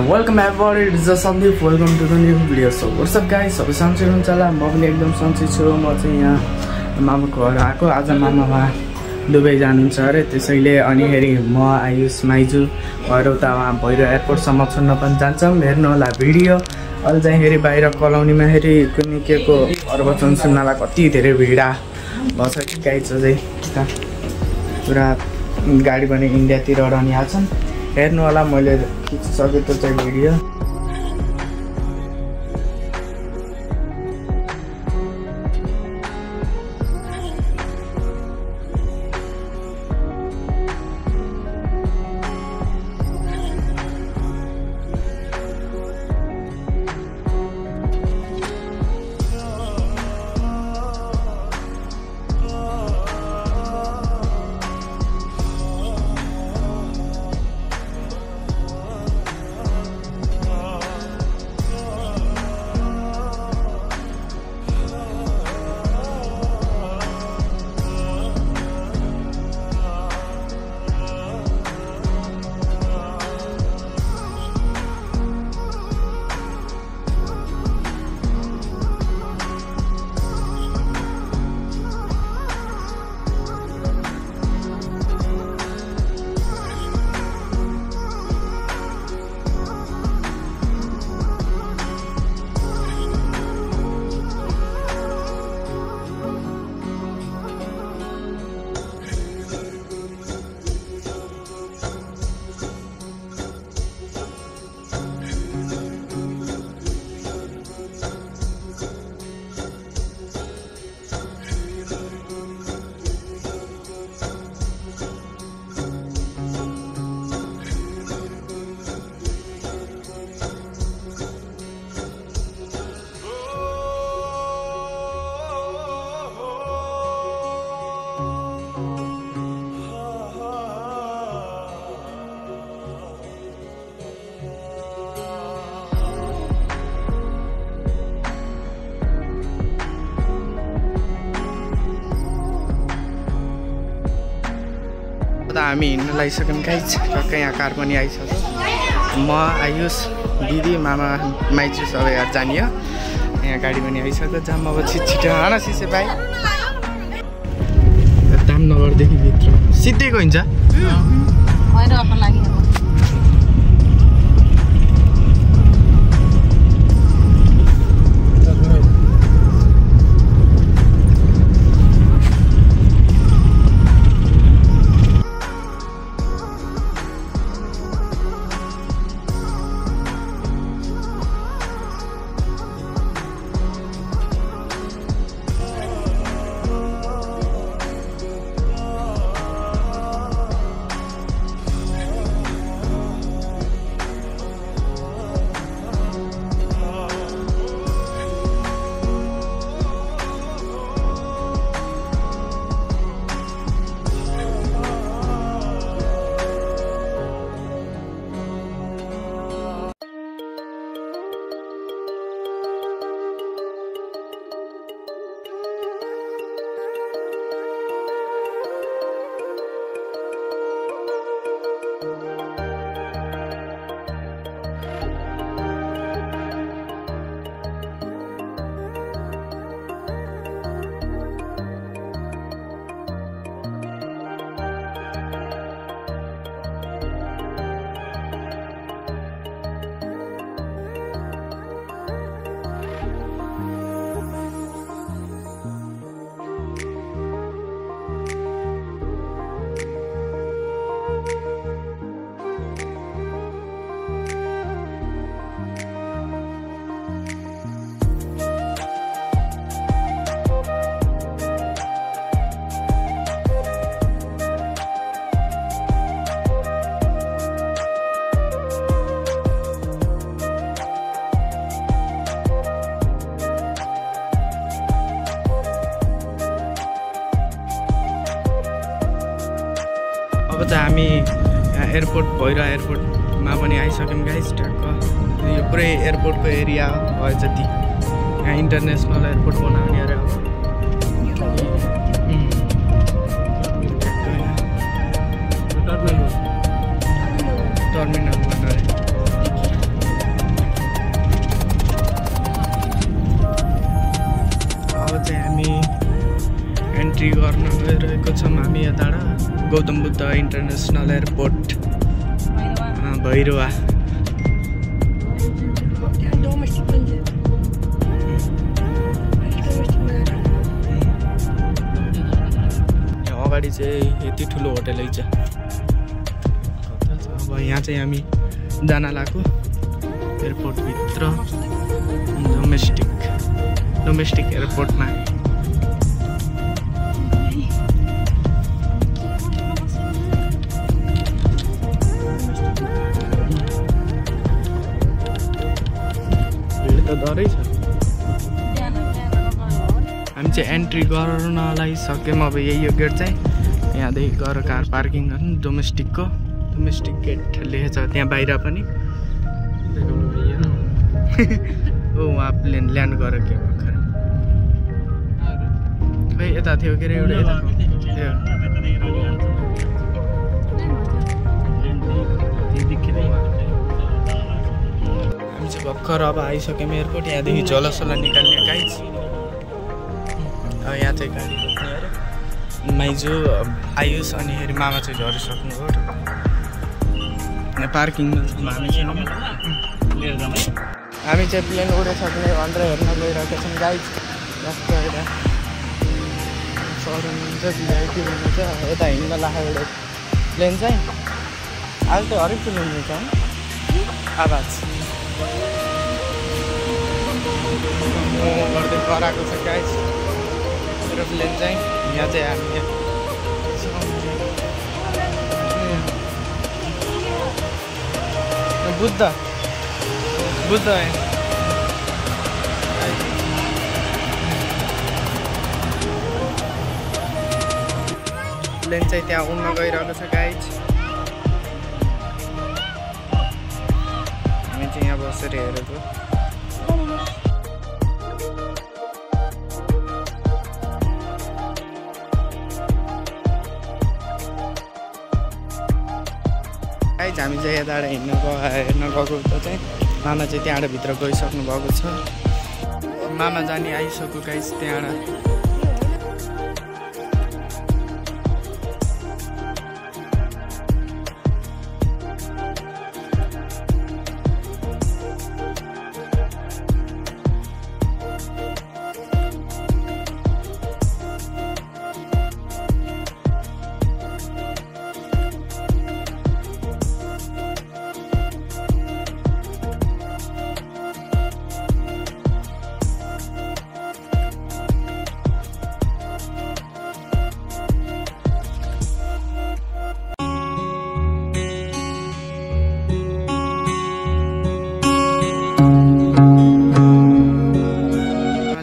Welcome everybody, it is Sandeep. Welcome to the new video. So what's up guys? सबै सन्चै हुनुहुन्छ होला। म पनि एकदम सन्चै छु। म चाहिँ यहाँ मामाको घर आएको। आज मामा दुबई जानुहुन्छ अरे, त्यसैले अनि हेरि म आयुष माइजु भएर उता वहाँ भैरो एयरपोर्टसम्म छुन्न पनि जान्छौँ। हेर्नु होला भिडियो। अहिले चाहिँ हेरि बाहिर कलोनीमा हेरि कुनै केको प्रवचन सुन्नलाई कति धेरै भिडा भन्छ कि गाइज चाहिँ पुरा गाडी पनि इन्डियातिर रहने हाल्छन्। हेर्नु होला, मैले खिचिसकेँ त्यो चाहिँ भिडियो। हामी हिँड्न लागिसक्यौँ गाइज। टक्कै यहाँ कार पनि आइसक्यो। म आयुष दिदी मामा माइजू सबै जाने हो। यहाँ गाडी पनि आइसक्यो। जाम अब छिटो होइन सिसे भाइ दामनगरदेखि भित्र सिधै गइन्छ। अब चाहिँ हामी एयरपोर्ट भैरो एयरपोर्टमा पनि आइसक्यौँ गाइस। टक्क यो पुरै एयरपोर्टको एरिया भयो जति यहाँ इन्टरनेसनल एयरपोर्ट बनाउने अरे। टर्मिनल बनाएर टाढा गौतम बुद्ध इन्टरनेसनल एयरपोर्ट भैरवा अगाडि चाहिँ यति ठुलो होटल छ। अब यहाँ चाहिँ हामी जान लागेको एयरपोर्टभित्र डोमेस्टिक एयरपोर्टमा। भिड त डरै छ। हामी चाहिँ एन्ट्री गर्न लागिसक्यौँ। अब यही यो गेट चाहिँ यहाँदेखि गएर कार पार्किङ गर्नु। डोमेस्टिक गेट लेखेको छ त्यहाँ बाहिर पनि। ओ वहाँ प्लेन ल्यान्ड गरेर के भर्खर खै यता थियो के अरे एउटा यता हामी चाहिँ भर्खर अब आइसक्यौँ एयरपोर्ट। यहाँदेखि झोलासोला निकाल्ने गाइज। यहाँ चाहिँ गाडी रोक्ने अरे माइजू आयुष अनि हेरी मामा चाहिँ झरिसक्नु हो। पार्किङमा हामी चाहिँ प्लेन उडिसक्ने भनेर हेर्न गइरहेका छौँ गाइज। जस्तो एउटा सरुम चाहिँ भिआइपी हुनुहुन्छ यता हिँड्न लाग्यो एउटा प्लेन चाहिँ। अहिले त हरेक प्लेन हुन्छ आवाज गर्दै कराएको छ गाइज। एरोप्लेन चाहिँ यहाँ चाहिँ हामी बुद्ध प्लेन चाहिँ त्यहाँ उड्न गइरहेको छ गाइज। हामी चाहिँ यहाँ बसेर हेरेको। गाइज हामी चाहिँ यताबाट हेर्न गएको त चाहिँ मामा चाहिँ त्यहाँबाट भित्र गइसक्नु भएको छ। मामा जाने आइसक्यो गाइज त्यहाँबाट।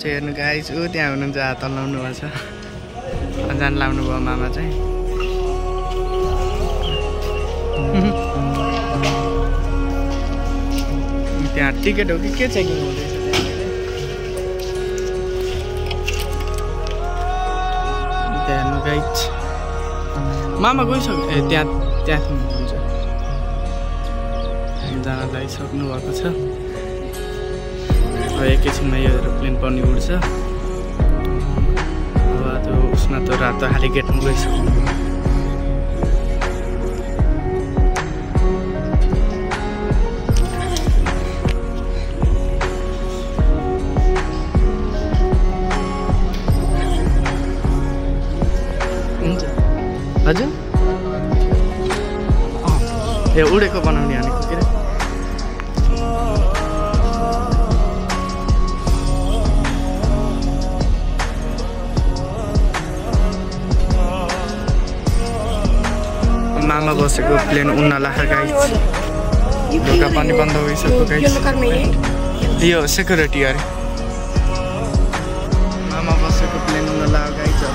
हेर्नु गाइज ऊ त्यहाँ हुनुहुन्छ हात लाउनु भएको छ। जान लाउनु भयो मामा चाहिँ। त्यहाँ टिकट हो कि के चेकिङ हुँदैछ त्यहाँ हेर्नु गाइज। मामा गइसक्यो ए त्यहाँ हुनुहुन्छ जान लागिसक्नु भएको छ। एकैछिनमा यो एरोप्लेन पनि उड्छ। अब त्यो उसमा त रातो खाली गेटमा गइसक्नु। हुन्छ हजुर ए उडेको बनाउने हानेको के अरे। मामा बसेको प्लेन उड्न लाग्यो गाइज। ढोका पनि बन्द भइसक्यो गाइज। यो सेक्युरिटी अरे। मामा बसेको प्लेन उड्न लाग्यो गाइज। अब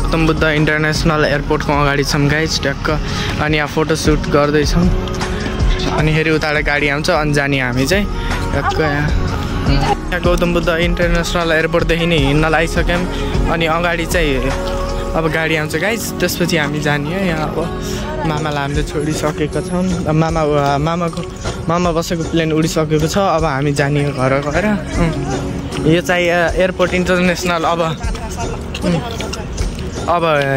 गौतम बुद्ध इन्टरनेसनल एयरपोर्टको अगाडि छौँ गाइज ट्याक्क। अनि यहाँ फोटोसुट गर्दैछौँ। अनि फेरि उताबाट गाडी आउँछ अनि जाने हामी चाहिँ ट्याक्क यहाँ गौतम बुद्ध इन्टरनेसनल एयरपोर्टदेखि नै हिँड्न लागिसक्यौँ। अनि अगाडि चाहिँ अब गाडी आउँछ गाइज। त्यसपछि हामी जाने हो यहाँ। अब मामालाई हामीले छोडिसकेको छौँ। मामा बसेको प्लेन उडिसकेको छ। अब हामी जाने घर गएर। यो चाहिँ एयरपोर्ट इन्टरनेसनल। अब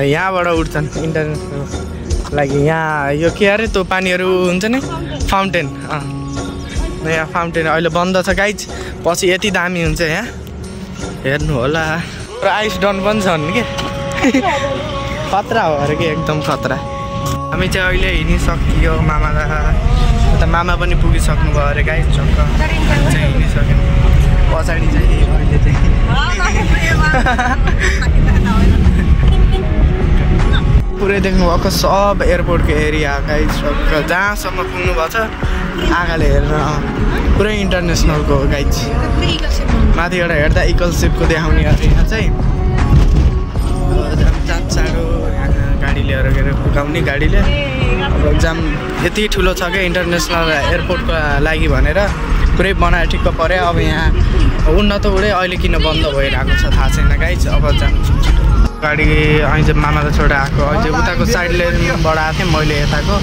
यहाँबाट उठ्छन् इन्टरनेसनल लागि। यहाँ यो के अरे त्यो पानीहरू हुन्छ नि फाउन्टेन। यहाँ फाउन्टेन अहिले बन्द छ गाइज। पछि यति दामी हुन्छ यहाँ हेर्नु होला। र आइस डन पनि छन् के खतरा हो अरे कि एकदम खतरा। हामी चाहिँ अहिले हिँडिसकियो। मामा पनि पुगिसक्नु भयो अरे गाइज। झक्क चाहिँ हिँडिसक्यो। पछाडि चाहिँ अहिले चाहिँ पुरै देख्नुभएको सब एयरपोर्टको एरिया गाइज। जहाँसम्म पुग्नु भएको छ आँखाले हेरेर पुरै इन्टरनेसनलको गाइज। माथिबाट हेर्दा इकल सेपको देखाउने अरे यहाँ चाहिँ। चाँडो गाडी लिएर गएर पुगाउने गाडीले। अब एक्जाम यति ठुलो छ क्या इन्टरनेसनल एयरपोर्टको लागि भनेर पुरै बनाएर ठिक्क पऱ्यो। अब यहाँ उड्न त उडे अहिले किन बन्द भइरहेको छ थाहा छैन गाइज। अब जान्छु गाडी। अहिले चाहिँ मामालाई छोडेर आएको। अहिले उताको साइड लेनबाट आएको थिएँ मैले यताको।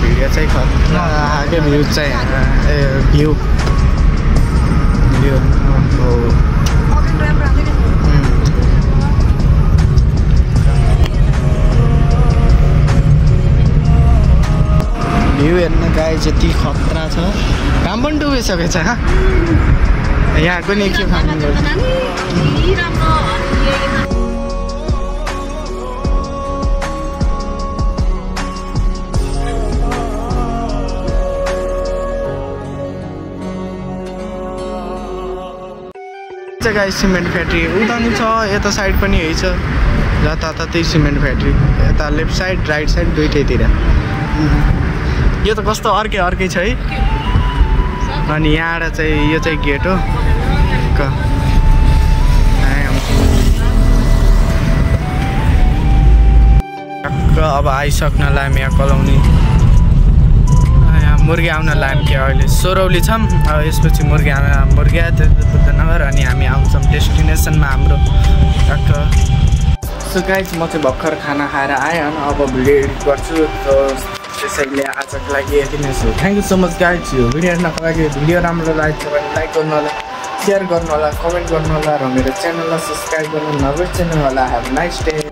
भिडियो चाहिँ खतरा आएको भ्यू चाहिँ भ्यू भ्यू हेर्न गाइज यति खतरा छ। घाम पनि डुबिसकेको छ। यहाँको नि के खानु गाइस। सिमेन्ट फ्याक्ट्री उता नि छ यता साइड पनि है छ। जताततै सिमेन्ट फ्याक्ट्री। यता लेफ्ट साइड राइट साइड दुइटैतिर। यो त कस्तो अर्कै छ है। अनि यहाँबाट चाहिँ यो चाहिँ गेट हो। अब आइसक्नलाई हामी यहाँ कलाउने। यहाँ मुर्गी आउन लाग्यो कि अहिले सोरौली छौँ। अब यसपछि मुर्गी बुद्धनगर अनि हामी आउँछौँ डेस्टिनेसनमा हाम्रो टक्क। सो गाइज म चाहिँ भर्खर खाना खाएर आएँ। अब भिडियो एडिट गर्छु। त्यसैले आजको लागि यति नै छ। Thank you so much guys. यो भिडियो हेर्नको लागि भिडियो राम्रो लागेको छ भने लाइक गर्नु होला, सेयर गर्नु होला, कमेन्ट गर्नु होला र मेरो च्यानललाई सब्सक्राइब गर्नु नबिर्सनु होला। Have nice day.